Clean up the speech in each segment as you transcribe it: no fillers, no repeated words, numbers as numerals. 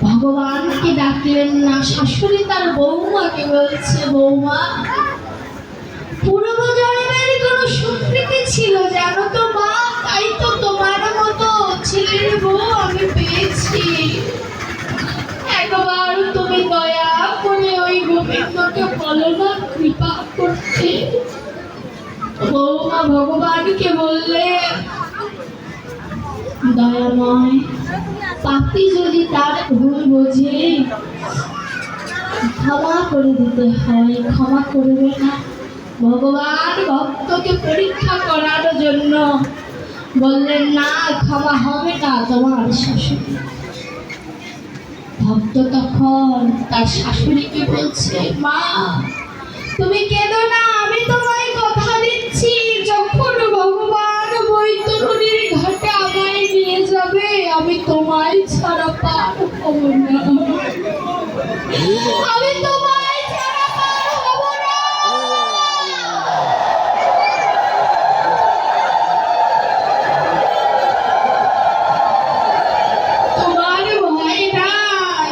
ভগবানকে ডাকলেন না। শাশুড়ি তার বৌমাকে বলছে, বৌমা, পূর্বজন্মের কোন সুকৃতি ছিল জানো তো মা, তাই তো তোমার মতো ছেলের বউ আমি পেয়েছি। একবার তুমি দয়া করে ওই গোবিন্দকে বলো না কৃপা করতে। বৌমা ভগবানকে বললে, দয়াময়, পাপী যদি তার ভুল বোঝে ক্ষমা করে দিতে হয়, ক্ষমা করবে না। ভগবান ভক্তকে পরীক্ষা করার জন্য বললেন, না, ক্ষমা হবে না তোমার শাশুড়ি। ভক্ত তখন তার শাশুড়িকে বলছে, মা, তুমি কেঁদো না, আমি তোমায় কথা দিচ্ছি, যখন ভগবান বৈতরণীর ঘাটে আমায় নিয়ে যাবে আমি তোমায় ছাড়া পার হব না, আমি তোমায় ছাড়া পার হব না। তোমার ভয় নাই,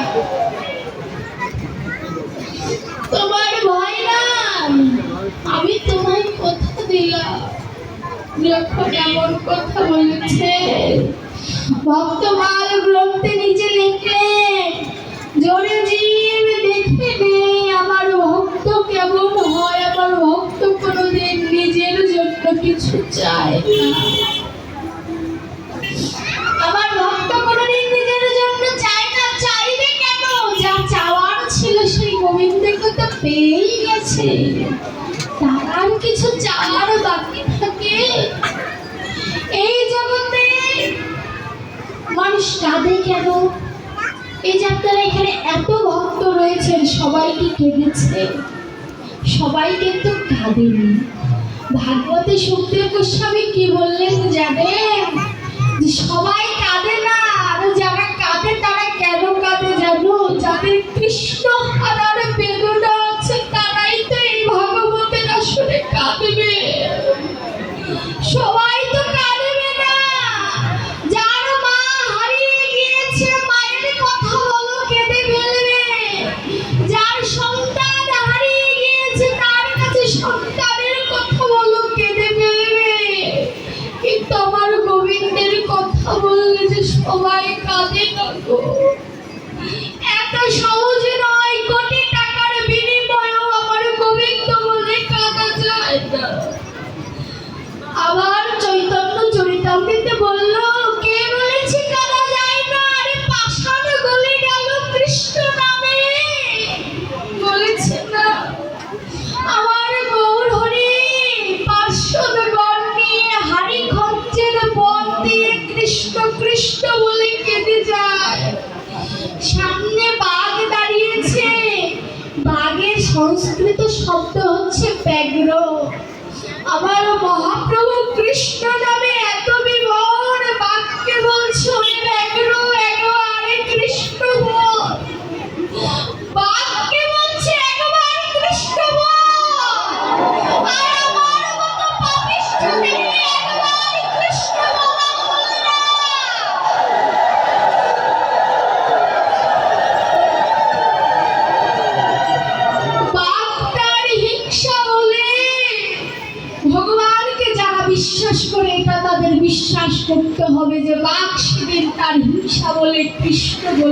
তোমার ভয় নাই, আমি তোমায় কথা দিলাম। যখন এমন কথা বলেছে, ভক্তমাল গ্রন্থে নিজে লিখলেন, জোরে জীব দেখে নে আমার ভক্ত কেমন হয়। আমার ভক্ত কোনোদিন নিজের জন্য কিছু চায় না, আমার ভক্ত কোনোদিন নিজের জন্য চায় না। চাইবে কেন? যা চাওয়ার ছিল সেই গোবিন্দকে তো পেয়েই গেছে, তার আর কিছু চাওয়ার বাকি থাকে? এই জগতে মানুষ কাঁদে কেন? এই যে আপনারা এখানে এত ভক্ত রয়েছেন, সবাই কি কেঁদেছে? সবাই কিন্তু কাঁদেনি। ভাগবতে সুখদেব গোস্বামী কি বললেন জানেন? যে সবাই কাঁদে না, আর যারা কাঁদে তারা কেন কাঁদে জানো? যাদের কৃষ্ণ হারার বেদনা আছে তারাই তো এই ভাগবতের আসলে কাঁদবে। সবাই তো কাঁদবে না। যার মা হারিয়ে গিয়েছে, মায়ের কথা বলো কেঁদে ফেলবে। যার সন্তান হারিয়ে গিয়েছে তার কাছে সন্তানের কথা বলো কেঁদে ফেলবে। কিন্তু আমার গোবিন্দের কথা বললে যে সবাই কাঁদে না গো। এত সহজে নয়, কোটি টাকার বিনিময়েও আমার গোবিন্দ বলে কাঁদা যায় না। আবার চৈতন্য চরিতামৃতে বলল, কে বলেছে কাঁদা যায় না? আরে পাষাণ গলে গেল কৃষ্ণ নামে, বলেছে না? আমার গৌর হরি পার্শ্বদগণ নিয়ে হাড়ি খঞ্জের বন দিয়ে কৃষ্ণ কৃষ্ণ বলে কেঁদে যায়। সামনে বাঘ দাঁড়িয়েছে, বাঘের সংস্কৃত শব্দ হচ্ছে ব্যাঘ্র। আমার মহাপ্রভু কৃষ্ণ নামে এত বিভোর, বাঘকে বলছে ওরে ব্যাঘ্র, একবারে কৃষ্ণ বল। বাঘকে বলছে একবার কৃষ্ণ বল। আর আমার মতো পাপিষ্ঠকে একবার কৃষ্ণ বলা হলো না। বাঘটার হিংসা বলে ভগবানকে যারা বিশ্বাস করে, এটা তাদের বিশ্বাস করতে হবে যে বাঘ সেদিন তার হিংসা বলে কৃষ্ণ বলে